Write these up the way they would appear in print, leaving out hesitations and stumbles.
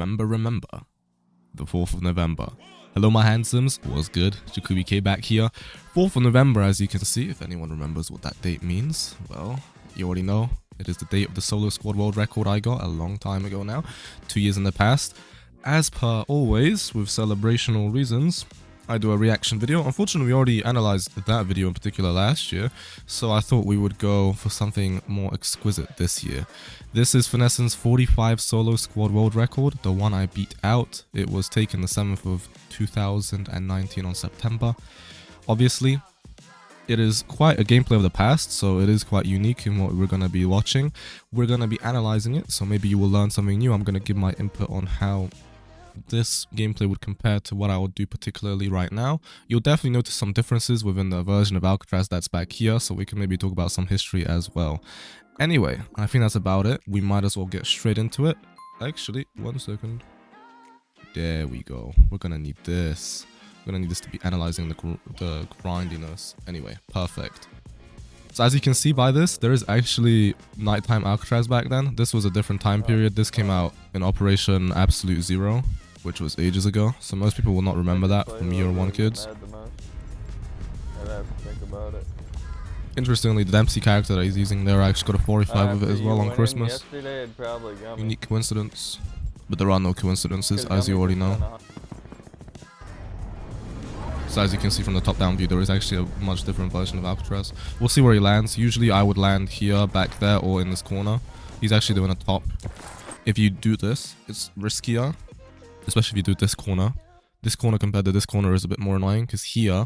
Remember, the 4th of November. Hello my handsomes, what's good? Jacoby K back here. 4th of November, as you can see, if anyone remembers what that date means, well, you already know. It is the date of the solo squad world record I got a long time ago now, 2 years in the past. As per always, with celebrational reasons, I do a reaction video. Unfortunately, we already analyzed that video in particular last year, so I thought we would go for something more exquisite this year. This is Finessen's 45 solo squad world record, the one I beat out. It was taken the 7th of 2019 on September. Obviously, it is quite a gameplay of the past, so it is quite unique in what we're going to be watching. We're going to be analyzing it, so maybe you will learn something new. I'm going to give my input on how this gameplay would compare to what I would do particularly right now. You'll definitely notice some differences within the version of Alcatraz that's back here, so we can maybe talk about some history as well. Anyway, I think that's about it. We might as well get straight into it. Actually, 1 second. There we go. We're gonna need this. We're gonna need this to be analyzing the grindiness. Anyway, perfect. So as you can see by this, there is actually nighttime Alcatraz back then. This was a different time period. This came out in Operation Absolute Zero, which was ages ago. So most people will not remember that from year 1 kids. Interestingly, the Dempsey character that he's using there actually got a 45 of it as well on Christmas. Unique coincidence. But there are no coincidences, as you already know. So as you can see from the top-down view, there is actually a much different version of Alcatraz. We'll see where he lands. Usually I would land here, back there, or in this corner. He's actually doing a top. If you do this, it's riskier, especially if you do this corner. This corner compared to this corner is a bit more annoying, because here,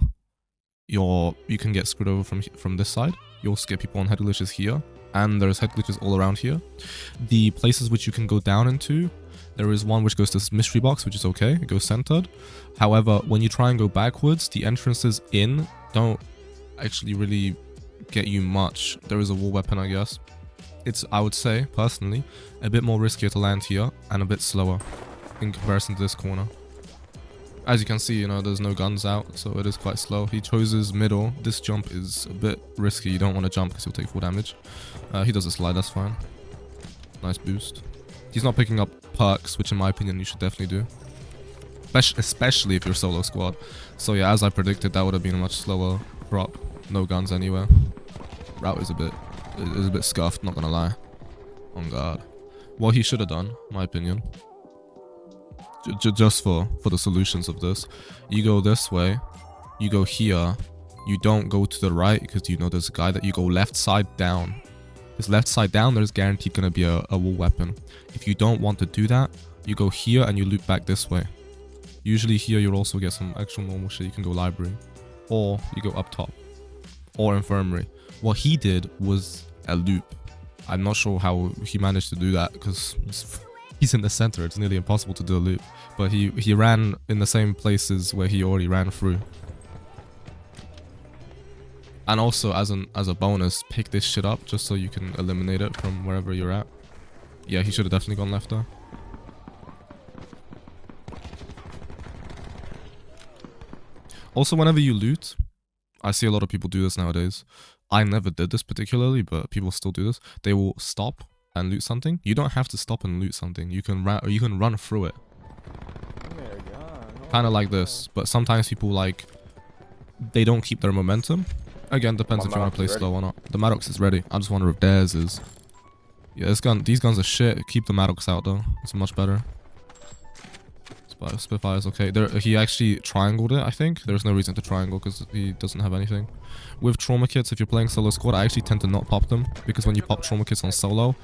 you can get screwed over from this side. You'll skip people on head glitches here, and there's head glitches all around here. The places which you can go down into, there is one which goes to this mystery box, which is okay. It goes centered. However, when you try and go backwards, the entrances in don't actually really get you much. There is a wall weapon, I guess. It's, I would say, personally, a bit more riskier to land here and a bit slower in comparison to this corner. As you can see, you know, there's no guns out, so it is quite slow. He chooses middle. This jump is a bit risky. You don't want to jump because he'll take full damage. He does a slide, that's fine. Nice boost. He's not picking up perks, which in my opinion you should definitely do. Especially if you're solo squad. So yeah, as I predicted, that would have been a much slower drop. No guns anywhere. Route is a bit scuffed, not gonna lie. On guard. What he should have done, in my opinion, just for the solutions of this, you go this way, you go here, you don't go to the right because you know there's a guy that you go left side down. This left side down, there's guaranteed going to be a wall weapon. If you don't want to do that, you go here and you loop back this way. Usually here you'll also get some actual normal shit. You can go library, or you go up top, or infirmary. What he did was a loop. I'm not sure how he managed to do that because he's in the center. It's nearly impossible to do a loop. But he ran in the same places where he already ran through. And also, as a bonus, pick this shit up just so you can eliminate it from wherever you're at. Yeah, he should have definitely gone left there. Also, whenever you loot, I see a lot of people do this nowadays. I never did this particularly, but people still do this. They will stop and loot something. You don't have to stop and loot something. You can run through it. Kind of like this, but sometimes people they don't keep their momentum. Again, depends if you want to play slow or not. The Maddox is ready. I just wonder if theirs is. Yeah, these guns are shit. Keep the Maddox out though. It's much better. Spitfire's okay. He actually triangled it, I think. There's no reason to triangle because he doesn't have anything. With trauma kits, if you're playing solo squad, I actually tend to not pop them because when you pop trauma kits on solo,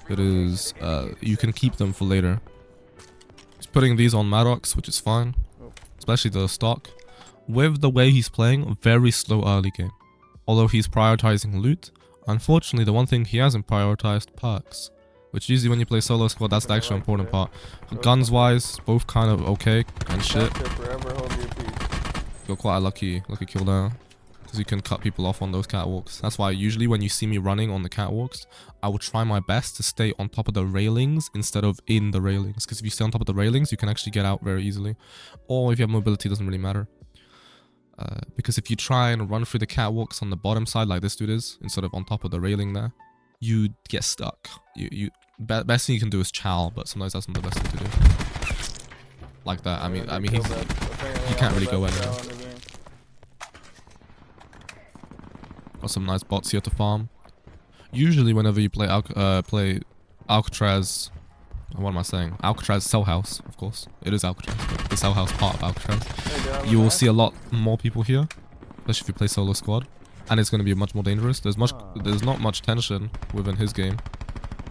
it is you can keep them for later. He's putting these on Maddox, which is fine, especially the stock. With the way he's playing, very slow early game. Although he's prioritizing loot, unfortunately the one thing he hasn't prioritized perks. Which usually when you play solo squad, that's the actual important part. Guns wise, both kind of okay and shit. Got quite a lucky kill there. Because you can cut people off on those catwalks. That's why usually when you see me running on the catwalks, I will try my best to stay on top of the railings instead of in the railings. Because if you stay on top of the railings, you can actually get out very easily. Or if you have mobility, it doesn't really matter. Because if you try and run through the catwalks on the bottom side like this dude is, instead of on top of the railing there, you get stuck. Best thing you can do is chow, but sometimes that's not the best thing to do. Like that. I mean, he can't really go anywhere. Got some nice bots here to farm. Usually, whenever you play Alcatraz, what am I saying? Alcatraz Cell House, of course. It is Alcatraz, but the Cell House part of Alcatraz. You will see a lot more people here, especially if you play solo squad, and it's going to be much more dangerous. There's not much tension within his game.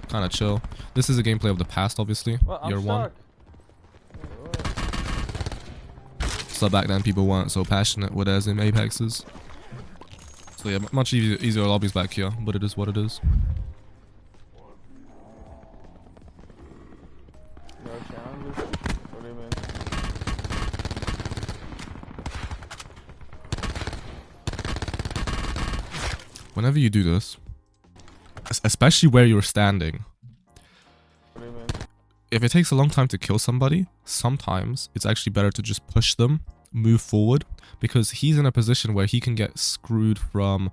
Kind of chill. This is a gameplay of the past, obviously. Year 1. So back then, people weren't so passionate with as in Apexes. So yeah, much easier lobbies back here, but it is what it is. No challenges? What do you mean? Whenever you do this, especially where you're standing, What do you mean? if it takes a long time to kill somebody, sometimes it's actually better to just push them, move forward, because he's in a position where he can get screwed from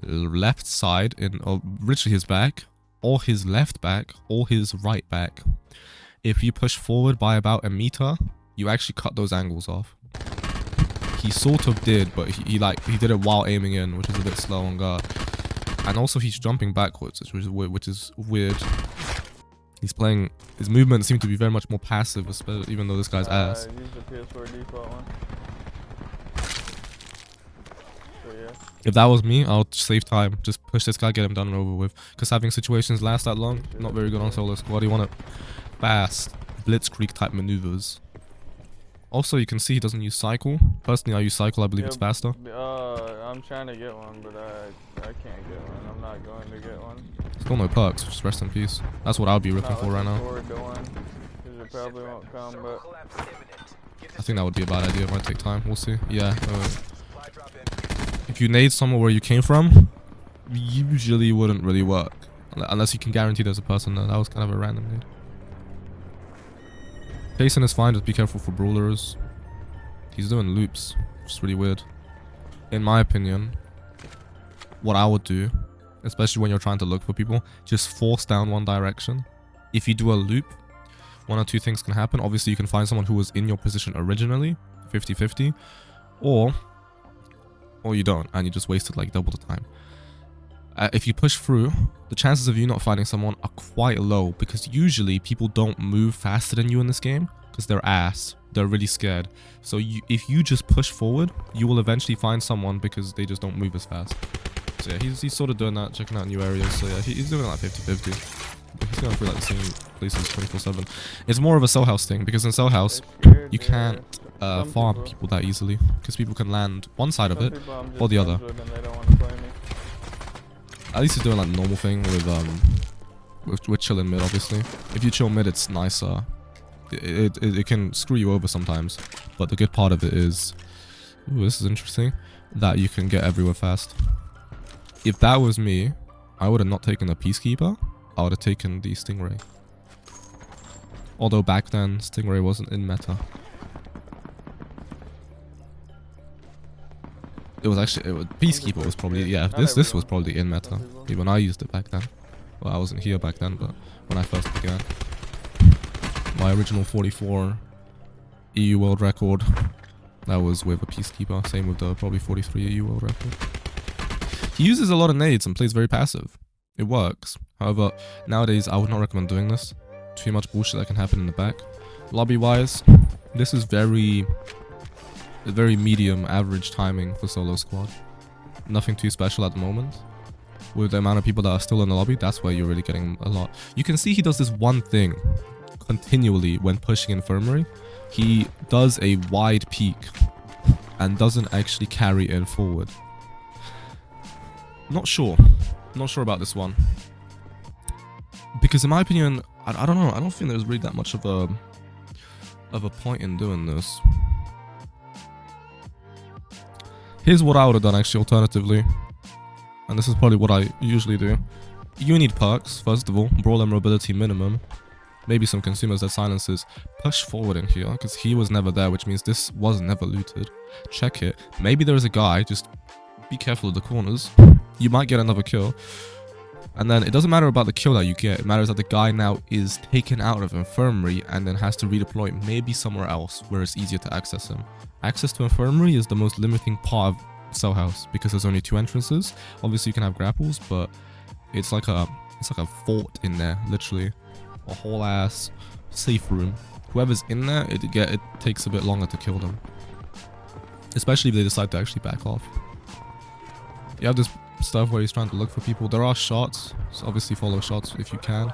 left side in literally his back, or his left back, or his right back. If you push forward by about a meter, you actually cut those angles off. He sort of did, but he did it while aiming in, which is a bit slow on guard. And also he's jumping backwards, which is weird. He's playing, his movements seem to be very much more passive, even though this guy's ass. Use the PS4 default one. So yeah. If that was me, I'll save time. Just push this guy, get him done and over with. Because having situations last that long, not very good on solo squad. You want it fast, blitzkrieg type maneuvers. Also, you can see he doesn't use cycle. Personally, I use cycle. I believe it's faster. I'm trying to get one, but I can't get one. I'm not going to get one. Still no perks. Just rest in peace. That's what I would be looking for right now. It probably won't come, but I think that would be a bad idea. It might take time. We'll see. Yeah. If you nade somewhere where you came from, usually wouldn't really work. Unless you can guarantee there's a person there. That was kind of a random nade. Pacing is fine, just be careful for brawlers. He's doing loops, which is really weird. In my opinion, what I would do, especially when you're trying to look for people, just force down one direction. If you do a loop, one or two things can happen. Obviously, you can find someone who was in your position originally, 50-50, or you don't, and you just wasted like double the time. If you push through, the chances of you not finding someone are quite low, because usually people don't move faster than you in this game because they're ass. They're really scared. So if you just push forward, you will eventually find someone because they just don't move as fast. So yeah, he's sort of doing that, checking out new areas. So yeah, he's doing like 50-50. But he's going through like the same places 24/7. It's more of a cell house thing, because in cell house, you can't farm people that easily, because people can land one side of it or the other. At least he's doing like the normal thing with chilling mid, obviously. If you chill mid, it's nicer. It can screw you over sometimes, but the good part of it is, ooh, this is interesting, that you can get everywhere fast. If that was me, I would have not taken a Peacekeeper. I would have taken the Stingray. Although back then, Stingray wasn't in meta. It was actually, Peacekeeper was probably, yeah, this was probably in meta. Even I used it back then. Well, I wasn't here back then, but when I first began. My original 44 EU world record, that was with a Peacekeeper. Same with the probably 43 EU world record. He uses a lot of nades and plays very passive. It works. However, nowadays I would not recommend doing this. Too much bullshit that can happen in the back. Lobby wise, this is very medium average timing for solo squad. Nothing too special at the moment. With the amount of people that are still in the lobby, that's where you're really getting a lot. You can see he does this one thing continually when pushing infirmary. He does a wide peek and doesn't actually carry it forward. Not sure about this one, because in my opinion, I don't know, I don't think there's really that much of a point in doing this. Here's what I would have done actually alternatively, and this is probably what I usually do. You need perks, first of all, brawler mobility minimum, maybe some consumers that silences. Push forward in here, because he was never there, which means this was never looted. Check it, maybe there's a guy, just be careful of the corners. You might get another kill. And then it doesn't matter about the kill that you get, it matters that the guy now is taken out of infirmary and then has to redeploy maybe somewhere else where it's easier to access him. Access to infirmary is the most limiting part of cell house because there's only 2 entrances. Obviously you can have grapples, but it's like a fort in there, literally. A whole ass safe room. Whoever's in there, it takes a bit longer to kill them. Especially if they decide to actually back off. You have this stuff where he's trying to look for people. There are shots, so obviously follow shots if you can.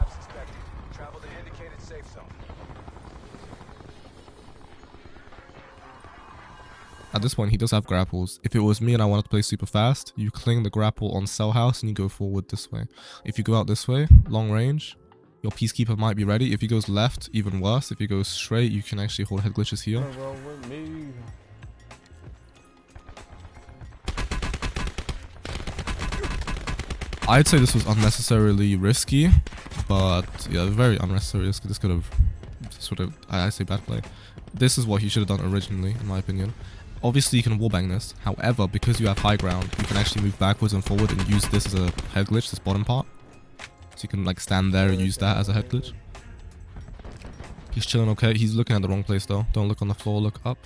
At this point, he does have grapples. If it was me and I wanted to play super fast, you cling the grapple on cell house and you go forward this way. If you go out this way, long range, your peacekeeper might be ready. If he goes left, even worse. If he goes straight, you can actually hold head glitches here. I'd say this was unnecessarily risky, but yeah, very unnecessary risk. This could have sort of, I say bad play. This is what he should have done originally, in my opinion. Obviously, you can wallbang this. However, because you have high ground, you can actually move backwards and forward and use this as a head glitch, this bottom part. So you can like stand there and use that as a head glitch. He's chilling okay. He's looking at the wrong place though. Don't look on the floor, look up.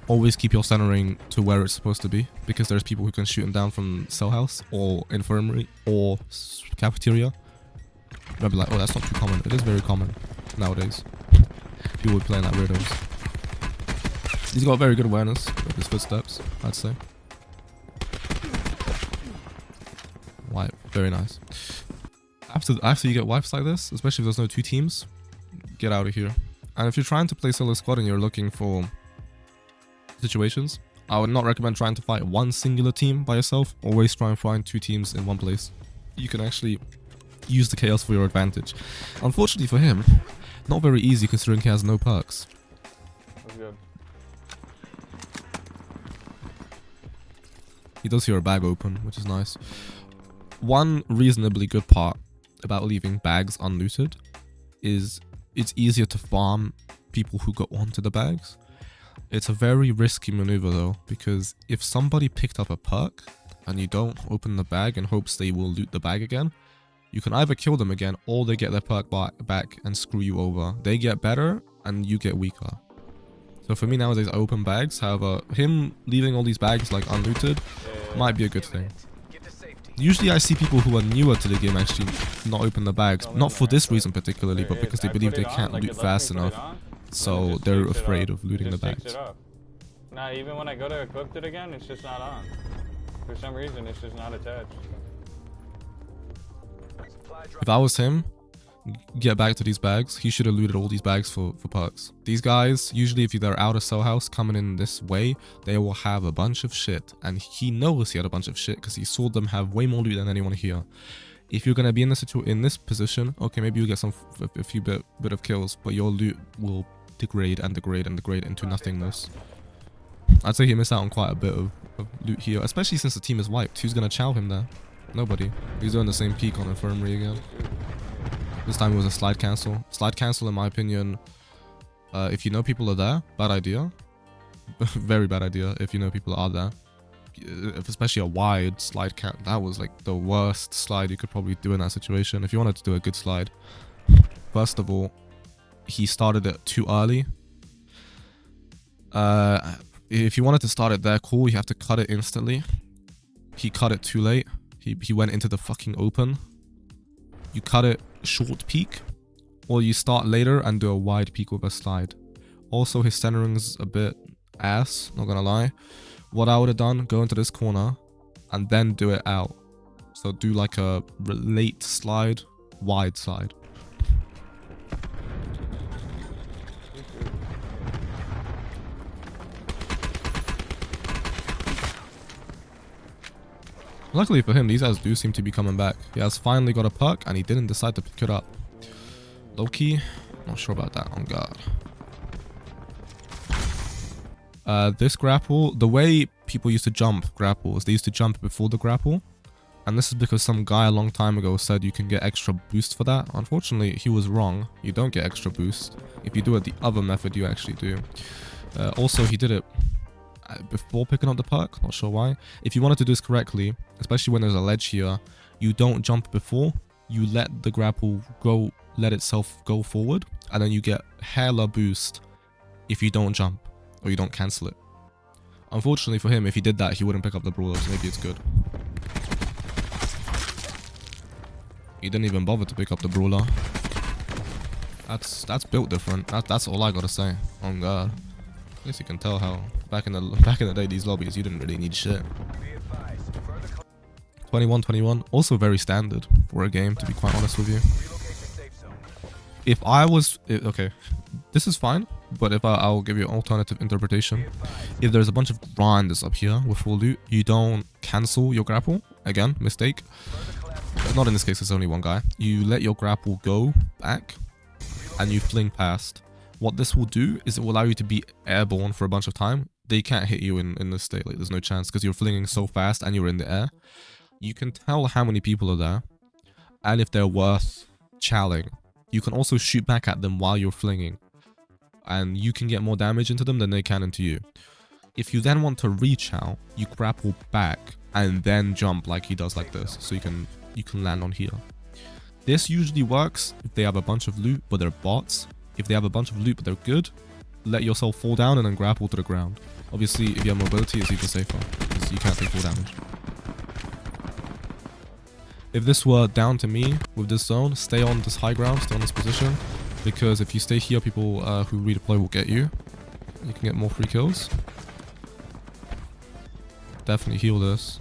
Always keep your centering to where it's supposed to be, because there's people who can shoot him down from cell house or infirmary or cafeteria. Remember, like, oh, that's not too common. It is very common nowadays. People would play like weirdos. He's got very good awareness of his footsteps, I'd say. Wipe, very nice. After you get wipes like this, especially if there's no 2 teams, get out of here. And if you're trying to play solo squad and you're looking for situations, I would not recommend trying to fight one singular team by yourself. Always try and find 2 teams in one place. You can actually use the chaos for your advantage. Unfortunately for him, not very easy considering he has no perks. That's good. He does hear a bag open, which is nice. One reasonably good part about leaving bags unlooted is it's easier to farm people who go onto the bags. It's a very risky maneuver though, because if somebody picked up a perk and you don't open the bag in hopes they will loot the bag again, you can either kill them again or they get their perk back and screw you over. They get better and you get weaker. So for me nowadays, I open bags. However, him leaving all these bags like unlooted might be a good thing. Usually I see people who are newer to the game actually not open the bags. Not for this reason particularly, but because they believe they can't loot fast enough. So they're afraid of looting the bags. Nah, even when I go to equip it again, it's just not on. For some reason, it's just not attached. If I was him, get back to these bags. He should have looted all these bags for perks. These guys, usually if they're out of cell house coming in this way, they will have a bunch of shit. And he knows he had a bunch of shit because he saw them have way more loot than anyone here. If you're going to be in this position, okay, maybe you get a few bit of kills, but your loot will degrade and degrade and degrade into nothingness. I'd say he missed out on quite a bit of loot here, especially since the team is wiped. Who's going to chow him there? Nobody. He's doing the same peak on infirmary again. This time it was a slide cancel. Slide cancel, in my opinion, if you know people are there, bad idea. Very bad idea if you know people are there. Especially a wide slide cancel. That was like the worst slide you could probably do in that situation. If you wanted to do a good slide, first of all, he started it too early. If you wanted to start it there, cool. You have to cut it instantly. He cut it too late. He went into the fucking open. You cut it short peak, or you start later and do a wide peak with a slide. Also, his centering's a bit ass, not gonna lie. What I would have done, go into this corner and then do it out. So do like a late slide, wide slide. Luckily for him, these guys do seem to be coming back. He has finally got a perk and he didn't decide to pick it up. Low-key, not sure about that, on guard. This grapple, the way people used to jump grapples, they used to jump before the grapple. And this is because some guy a long time ago said you can get extra boost for that. Unfortunately, he was wrong. You don't get extra boost. If you do it the other method, you actually do. Also, he did it before picking up the perk, not sure why. If you wanted to do this correctly, especially when there's a ledge here, you don't jump before, you let the grapple go, let itself go forward, and then you get hella boost if you don't jump or you don't cancel it. Unfortunately for him, if he did that, he wouldn't pick up the brawler, so maybe it's good. He didn't even bother to pick up the brawler. That's built different. That's all I gotta say. Oh god. At least you can tell how back in the day, these lobbies, you didn't really need shit. 21-21, also very standard for a game, to be quite honest with you. If I was okay, this is fine, but if I'll give you an alternative interpretation. If there's a bunch of grinders up here with full loot, you don't cancel your grapple. Again, mistake. Not in this case, it's only one guy. You let your grapple go back and you fling past. What this will do is it will allow you to be airborne for a bunch of time. They can't hit you in this state, like there's no chance, because you're flinging so fast and you're in the air. You can tell how many people are there and if they're worth chowing. You can also shoot back at them while you're flinging, and you can get more damage into them than they can into you. If you then want to rechow, you grapple back and then jump like he does, like this, so you can land on here. This usually works if they have a bunch of loot but they're bots. If they have a bunch of loot but they're good, let yourself fall down and then grapple to the ground. Obviously, if you have mobility, it's even safer because you can't take full damage. If this were down to me with this zone, stay on this high ground, stay on this position, because if you stay here, people who redeploy will get you. You can get more free kills. Definitely heal this.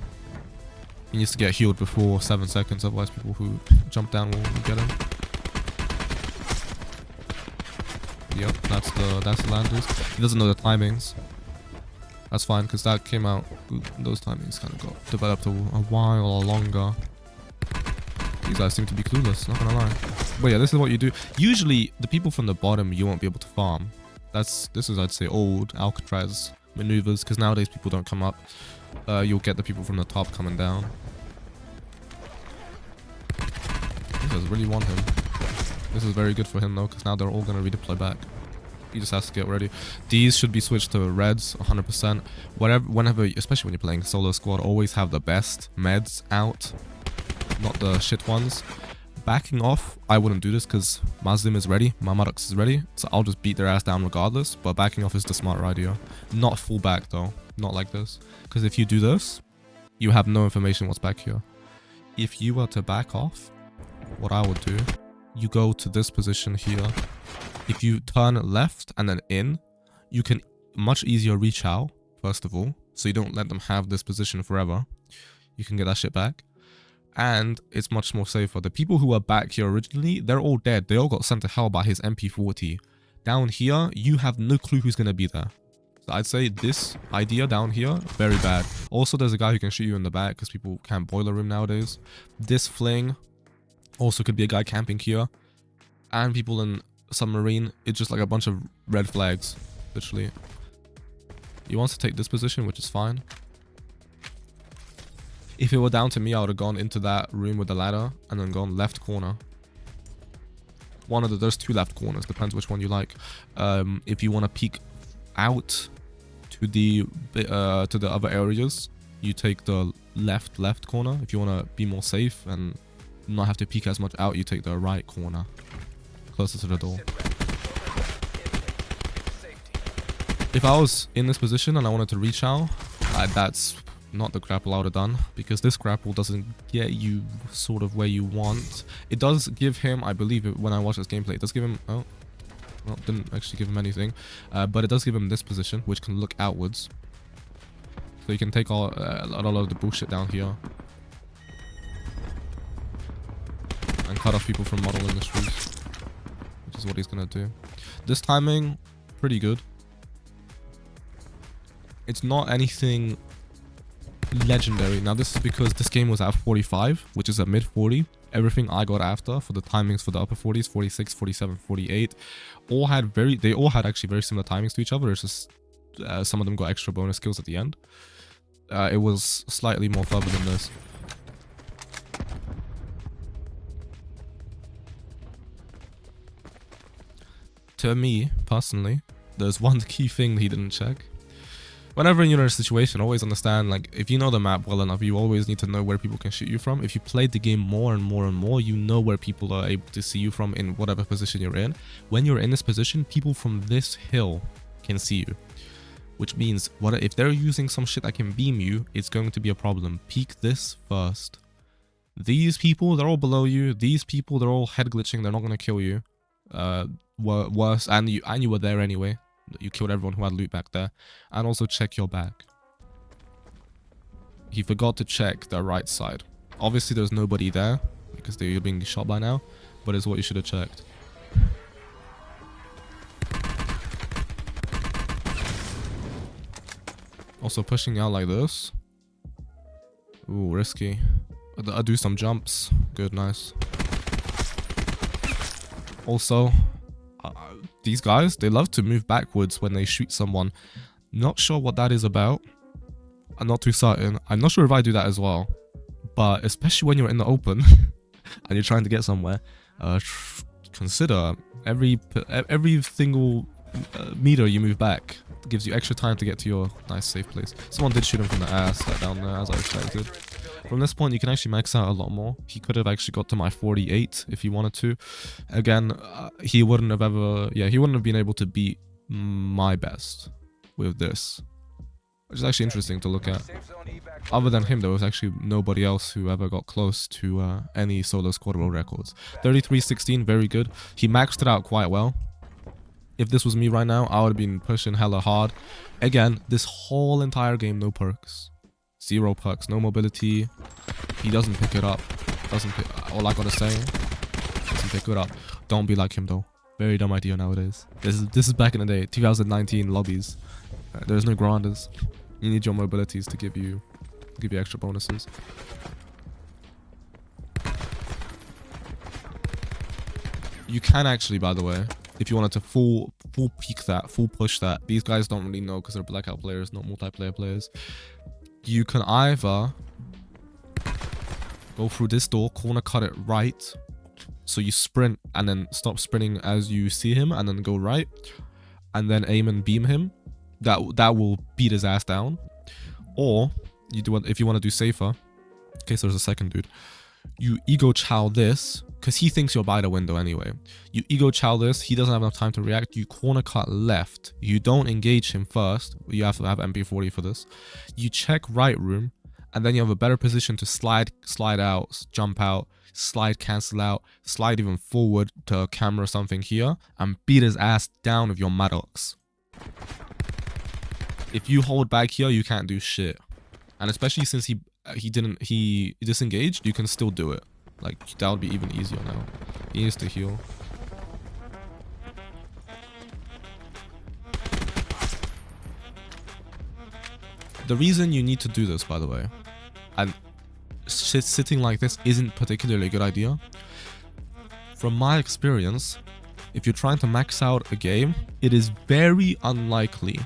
He needs to get healed before 7 seconds, otherwise people who jump down will get him. Yep, that's the landers. He doesn't know the timings. That's fine, because that came out. Those timings kind of got developed a while longer. These guys seem to be clueless, not gonna lie. But yeah, this is what you do. Usually, the people from the bottom, you won't be able to farm. This is, I'd say, old Alcatraz maneuvers, because nowadays people don't come up. You'll get the people from the top coming down. These guys really want him. This is very good for him though, because now they're all gonna redeploy back. He just has to get ready. These should be switched to reds 100%. Whenever, especially when you're playing solo squad, always have the best meds out, not the shit ones. Backing off, I wouldn't do this because Mazlim is ready, my Maddox is ready, so I'll just beat their ass down regardless. But backing off is the smarter idea. Not full back though, not like this, because if you do this, you have no information what's back here. If you were to back off, what I would do, you go to this position here. If you turn left and then in, you can much easier reach out, first of all, so you don't let them have this position forever. You can get that shit back. And it's much more safer. The people who were back here originally, they're all dead. They all got sent to hell by his MP40. Down here, you have no clue who's going to be there. So I'd say this idea down here, very bad. Also, there's a guy who can shoot you in the back because people can't boiler room nowadays. This fling also could be a guy camping here. And people in submarine, it's just like a bunch of red flags, literally. He wants to take this position, which is fine. If it were down to me, I would have gone into that room with the ladder and then gone left corner. There's two left corners, depends which one you like. If you want to peek out to the other areas, you take the left corner. If you want to be more safe and not have to peek as much out, you take the right corner, closer to the door. If I was in this position and I wanted to reach out, that's not the grapple I would have done, because this grapple doesn't get you sort of where you want. It does give him, I believe when I watched this gameplay, it does give him, oh, well, didn't actually give him anything, but it does give him this position, which can look outwards. So you can take all a lot of the bullshit down here. And cut off people from modeling the streets, which is what he's gonna do. This timing, pretty good. It's not anything legendary. Now this is because this game was at 45, which is a mid 40. Everything I got after for the timings for the upper 40s, 46, 47, 48, they all had actually very similar timings to each other. It's just some of them got extra bonus skills at the end. It was slightly more further than this. To me, personally, there's one key thing that he didn't check. whenever you're in a situation, always understand, like, if you know the map well enough, you always need to know where people can shoot you from. If you played the game more and more and more, you know where people are able to see you from in whatever position you're in. When you're in this position, people from this hill can see you. Which means, what if they're using some shit that can beam you, it's going to be a problem. Peek this first. These people, they're all below you. These people, they're all head glitching. They're not going to kill you. Worse, and you were there anyway. You killed everyone who had loot back there. And also check your back. He forgot to check the right side. Obviously, there's nobody there because they're being shot by now. But it's what you should have checked. Also pushing out like this. Ooh, risky. I'll do some jumps. Good, nice. Also, these guys, they love to move backwards when they shoot someone. Not sure what that is about. I'm not too certain. I'm not sure if I do that as well. But especially when you're in the open and you're trying to get somewhere, consider every single meter you move back gives you extra time to get to your nice safe place. Someone did shoot him from the ass down there, as I expected. From this point, you can actually max out a lot more. He could have actually got to my 48 if he wanted to. Again, he wouldn't have ever... Yeah, he wouldn't have been able to beat my best with this. Which is actually interesting to look at. Other than him, there was actually nobody else who ever got close to any solo squad world records. 33-16, very good. He maxed it out quite well. If this was me right now, I would have been pushing hella hard. Again, this whole entire game, no perks. 0 perks, no mobility. He doesn't pick it up. All I gotta say, doesn't pick it up. Don't be like him though. Very dumb idea nowadays. This is back in the day, 2019 lobbies. There's no grinders. You need your mobilities to give you extra bonuses. You can actually, by the way, if you wanted to full peek that, full push that. These guys don't really know because they're blackout players, not multiplayer players. You can either go through this door, corner cut it right, so you sprint and then stop sprinting as you see him, and then go right, and then aim and beam him. That will beat his ass down. Or you do if you want to do safer, in case there's a second dude, you ego chow this, because he thinks you're by the window anyway. You ego chow this, he doesn't have enough time to react. You corner cut left. You don't engage him first. You have to have MP40 for this. You check right room, and then you have a better position to slide out, jump out, slide cancel out, slide even forward to a camera or something here, and beat his ass down with your Maddox. If you hold back here, you can't do shit. And especially since he disengaged, you can still do it. Like, that would be even easier now. He needs to heal. The reason you need to do this, by the way, and sitting like this isn't particularly a good idea. From my experience, if you're trying to max out a game, it is very unlikely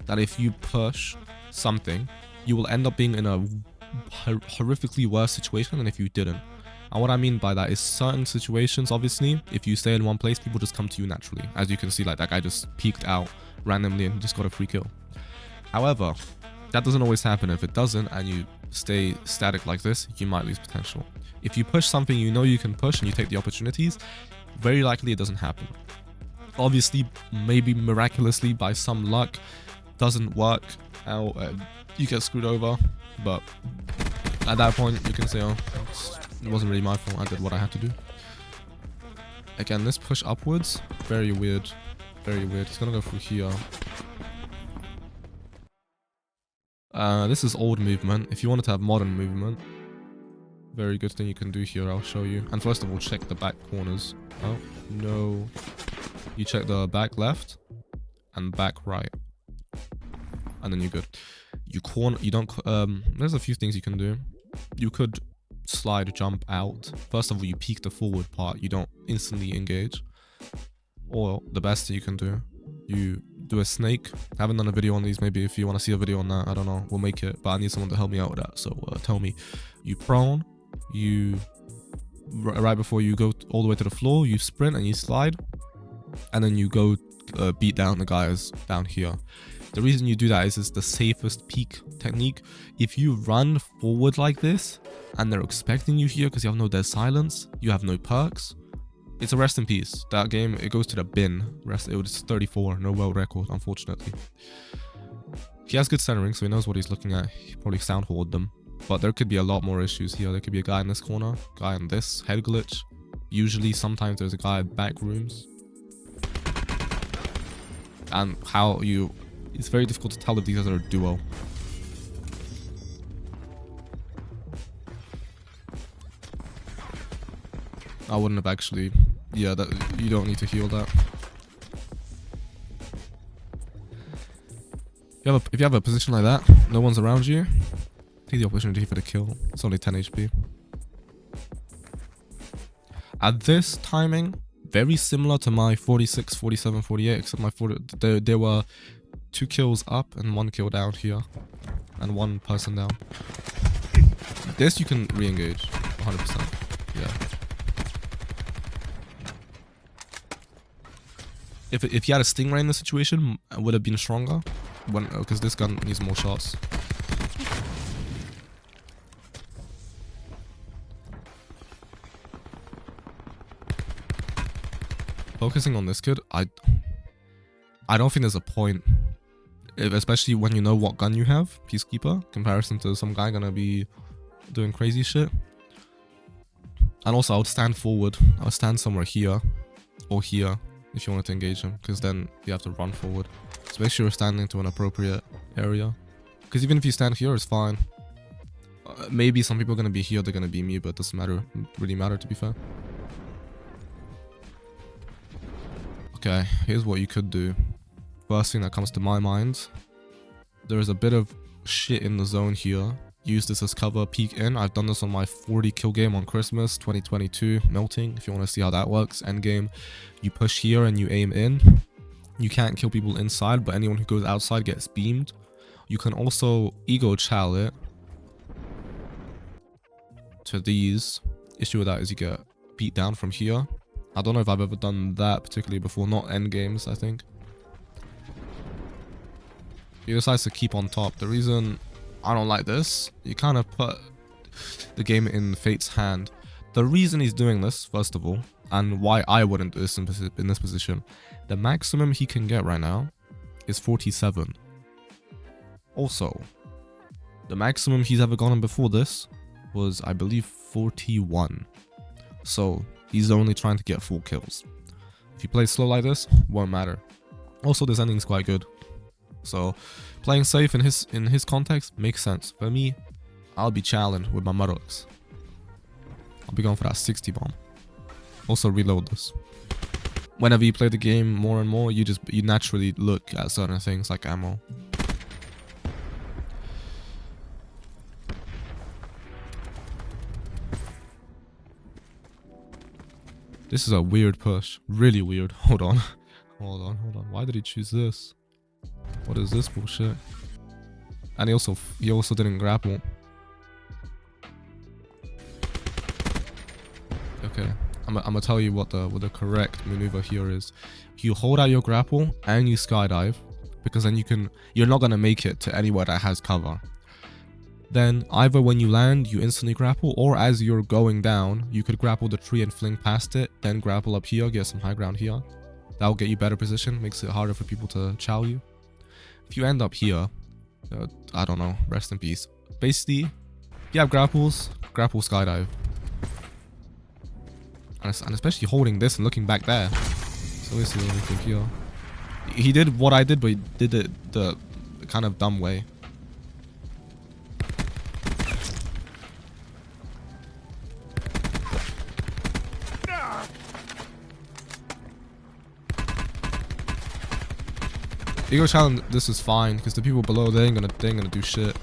that if you push something, you will end up being in a horrifically worse situation than if you didn't. And what I mean by that is certain situations, obviously, if you stay in one place, people just come to you naturally. As you can see, like that guy just peeked out randomly and just got a free kill. However, that doesn't always happen. If it doesn't and you stay static like this, you might lose potential. If you push something you know you can push and you take the opportunities, very likely it doesn't happen. Obviously, maybe miraculously by some luck, doesn't work out, you get screwed over, but at that point you can say, oh, it wasn't really my fault, I did what I had to do. Again, this push upwards, very weird, very weird. He's gonna go through here. This is old movement. If you wanted to have modern movement, very good thing you can do here, I'll show you. And first of all, check the back corners. Oh no, you check the back left and back right, and then you're good. There's a few things you can do. You could slide jump out. First of all, you peek the forward part, you don't instantly engage. Or the best that you can do, you do a snake. I haven't done a video on these. Maybe if you want to see a video on that, I don't know, we'll make it, but I need someone to help me out with that. So tell me. You prone, you right before you go all the way to the floor, you sprint and you slide, and then you go beat down the guys down here. The reason you do that is it's the safest peek technique. If you run forward like this, and they're expecting you here because you have no dead silence, you have no perks, it's a rest in peace. That game, it goes to the bin. It was 34, no world record, unfortunately. He has good centering, so he knows what he's looking at. He probably soundhoard them. But there could be a lot more issues here. There could be a guy in this corner, guy in this, head glitch. Usually, sometimes there's a guy in back rooms. And it's very difficult to tell if these guys are a duo. I wouldn't have actually, yeah, you don't need to heal that. If you have a position like that, no one's around you, take the opportunity for the kill. It's only 10 HP. At this timing, very similar to my 46, 47, 48, except my 40, there were 2 kills up and 1 kill down here, and 1 person down. This you can re-engage, 100%. Yeah. If you had a Stingray in the situation, it would have been stronger, because this gun needs more shots. Focusing on this kid, I don't think there's a point, especially when you know what gun you have, Peacekeeper, comparison to some guy gonna be doing crazy shit. And also, I would stand forward. I would stand somewhere here or here if you wanted to engage him, because then you have to run forward. So make sure you're standing to an appropriate area, because even if you stand here, it's fine. Maybe some people are gonna be here, they're gonna be me, but it doesn't really matter, to be fair. Okay, here's what you could do. First thing that comes to my mind, there is a bit of shit in the zone here. Use this as cover, peek in. I've done this on my 40 kill game on Christmas 2022, melting, if you want to see how that works. End game, you push here and you aim in. You can't kill people inside, but anyone who goes outside gets beamed. You can also ego chow it to these. Issue with that is you get beat down from here. I don't know if I've ever done that particularly before, not end games, I think. He decides to keep on top. The reason I don't like this, you kind of put the game in Fate's hand. The reason he's doing this, first of all, and why I wouldn't do this in this position, the maximum he can get right now is 47. Also, the maximum he's ever gotten before this was, I believe, 41. So he's only trying to get 4 kills. If you play slow like this, won't matter. Also, this ending's quite good. So playing safe in his context makes sense. For me, I'll be challenged with my Murdochs. I'll be going for that 60 bomb. Also reload this. Whenever you play the game more and more, you naturally look at certain things like ammo. This is a weird push. Really weird. Hold on. Hold on. Why did he choose this? What is this bullshit? And he also didn't grapple. Okay. I'm gonna tell you what the correct maneuver here is. You hold out your grapple and you skydive, because then you're not gonna make it to anywhere that has cover. Then either when you land, you instantly grapple, or as you're going down, you could grapple the tree and fling past it, then grapple up here, get some high ground here. That'll get you better position, makes it harder for people to chow you. If you end up here, I don't know, rest in peace. Basically, if you have grapples, grapple skydive. And especially holding this and looking back there. So this is anything here. He did what I did, but he did it the kind of dumb way. Ego challenge, this is fine, because the people below, they ain't gonna do shit.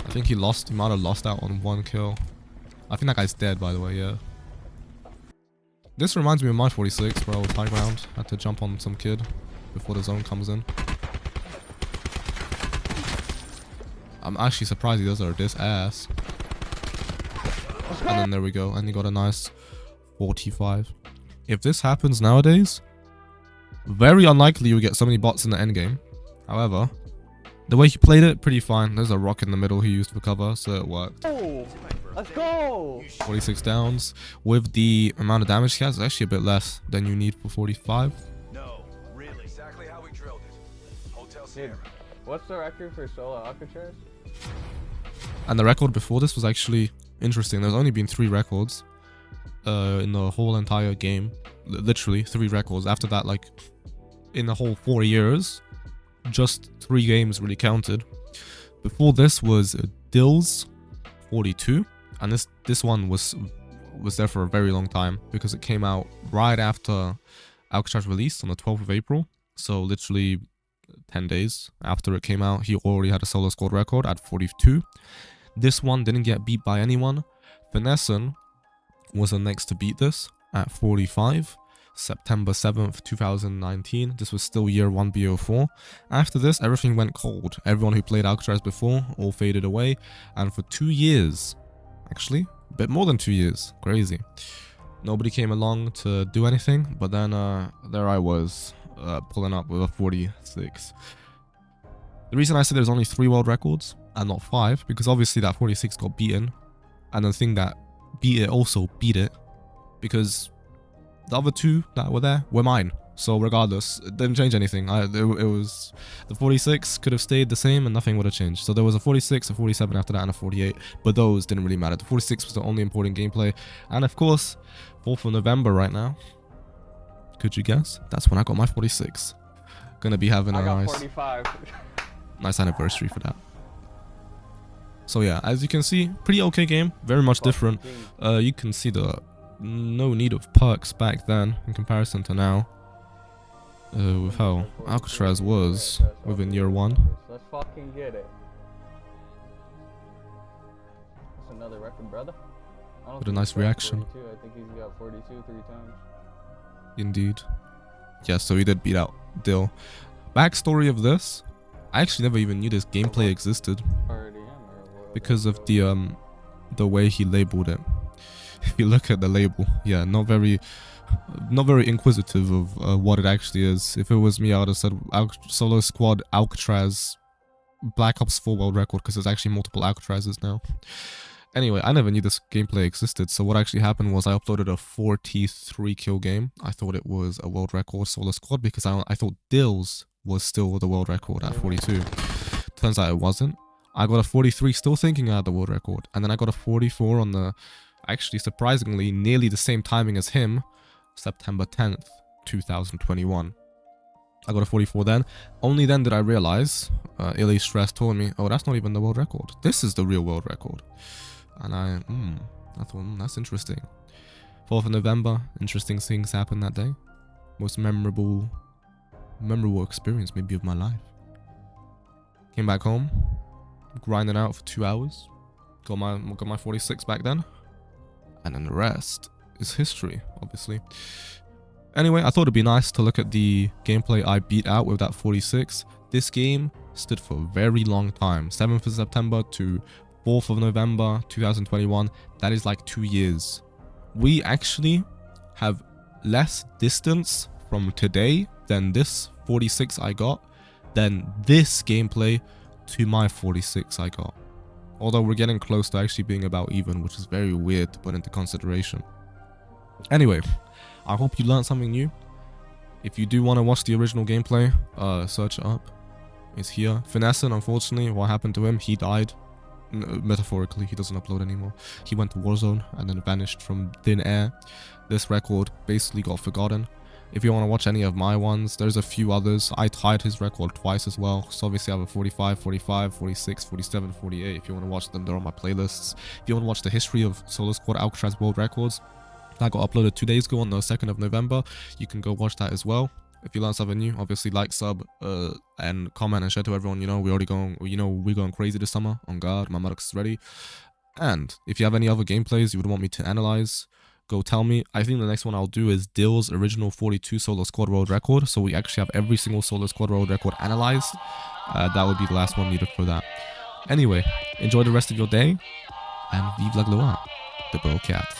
I think he might have lost out on 1 kill. I think that guy's dead, by the way, yeah. This reminds me of my 46, where I was high ground. Had to jump on some kid before the zone comes in. I'm actually surprised he does her this ass. And then there we go, and he got a nice 45. If this happens nowadays, very unlikely you get so many bots in the end game. However, the way he played it, pretty fine. There's a rock in the middle he used for cover, so it worked. Oh, let's go! 46 downs. With the amount of damage he has, it's actually a bit less than you need for 45. No, really. Exactly how we drilled it. Hotel Dude, Sierra. what's the record for solo Alcatraz? And the record before this was actually interesting. There's only been 3 records in the whole entire game. Literally 3 records. After that, like, in the whole 4 years, just 3 games really counted. Before this was Dill's 42, and this one was there for a very long time because it came out right after Alcatraz released on the 12th of April. So literally 10 days after it came out, he already had a solo squad record at 42. This one didn't get beat by anyone. Finessen was the next to beat this at 45. September 7th, 2019. This was still year 1 BO4. After this, everything went cold. Everyone who played Alcatraz before all faded away. And for 2 years, actually, a bit more than 2 years, crazy, nobody came along to do anything. But then there I was, pulling up with a 46. The reason I said there's only 3 world records and not 5, because obviously that 46 got beaten. And the thing that beat it also beat it, because the other 2 that were there were mine. So regardless, it didn't change anything. It was the 46 could have stayed the same and nothing would have changed. So there was a 46, a 47 after that, and a 48. But those didn't really matter. The 46 was the only important gameplay. And of course, 4th of November right now. Could you guess? That's when I got my 46. Gonna be having a nice 45. nice anniversary for that. So yeah, as you can see, pretty okay game. Very much different. You can see the no need of perks back then in comparison to now. With how Alcatraz was within year 1. Let's fucking get it. That's another record, brother. What a nice reaction. 42. I think he's got 42 3 times. Indeed. Yeah, so he did beat out Dill. Backstory of this, I actually never even knew this gameplay existed because of the way he labeled it. If you look at the label, yeah, not very inquisitive of what it actually is. If it was me, I would have said solo squad Alcatraz Black Ops 4 world record, because there's actually multiple Alcatrazes now. Anyway, I never knew this gameplay existed, so what actually happened was I uploaded a 43 kill game. I thought it was a world record solo squad because I thought Dill's was still the world record at 42. Turns out it wasn't. I got a 43 still thinking I had the world record, and then I got a 44 on the, actually surprisingly nearly the same timing as him, September 10th, 2021. I got a 44 then. Only then did I realize, Illy Stress told me, oh, that's not even the world record. This is the real world record. And I thought, that's interesting. 4th of November, interesting things happened that day. Most memorable experience maybe of my life. Came back home, grinding out for 2 hours. Got my 46 back then. And then the rest is history, obviously. Anyway, I thought it'd be nice to look at the gameplay I beat out with that 46. This game stood for a very long time. 7th of September to 4th of November 2021. That is like 2 years. We actually have less distance from today than this 46 I got, than this gameplay to my 46 I got. Although we're getting close to actually being about even, which is very weird to put into consideration. Anyway, I hope you learned something new. If you do want to watch the original gameplay, search it up. It's here. Finessen, unfortunately, what happened to him? He died. Metaphorically, he doesn't upload anymore. He went to Warzone and then vanished from thin air. This record basically got forgotten. If you want to watch any of my ones, there's a few others. I tied his record twice as well. So obviously I have a 45, 45, 46, 47, 48. If you want to watch them, they're on my playlists. If you want to watch the history of Solo Squad Alcatraz World Records, that got uploaded 2 days ago on the 2nd of November. You can go watch that as well. If you learn something new, obviously like, sub, and comment and share to everyone. You know, we're going crazy this summer. On guard, my Maddox is ready. And if you have any other gameplays you would want me to analyze, go tell me. I think the next one I'll do is Dill's original 42 solo squad world record. So we actually have every single solo squad world record analyzed. That would be the last one needed for that. Anyway, enjoy the rest of your day. And vive la gloire, the Cat.